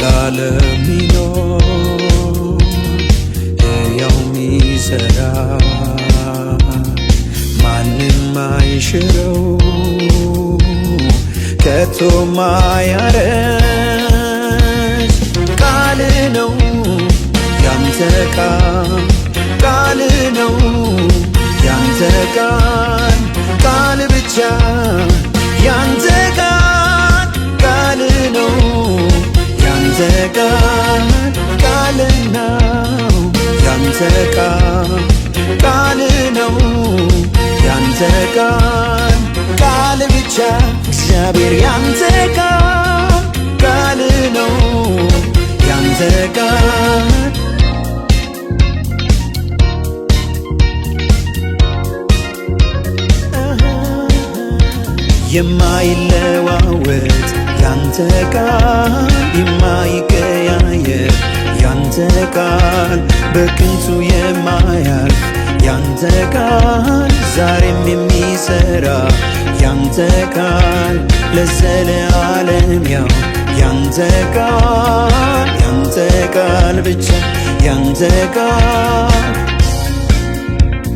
ዘላለም ሚኖር ሕያው ሚሠራ ማንም አይሽረው ከቶ ማያረጅ ቃል ነው ያንተ ቃል ነው ያንተ ቃል ብቻ ያንተ ቃል ነው ያንተ ቃል ነው ያንተ ቃል ነው ያንተ ቃል ብቻ እግዚአብሔር ያንተ ቃል ነው ያንተ የማይለዋወጥ ያንተ ቃል የማይቀያየር ያንተ ቃል በከንቱ የማያልፍ ያንተ ቃል ዛሬም የሚሠራ ያንተ ቃል ለዘለዓለም ያው ያንተ ቃል ብቻ ያንተ ቃል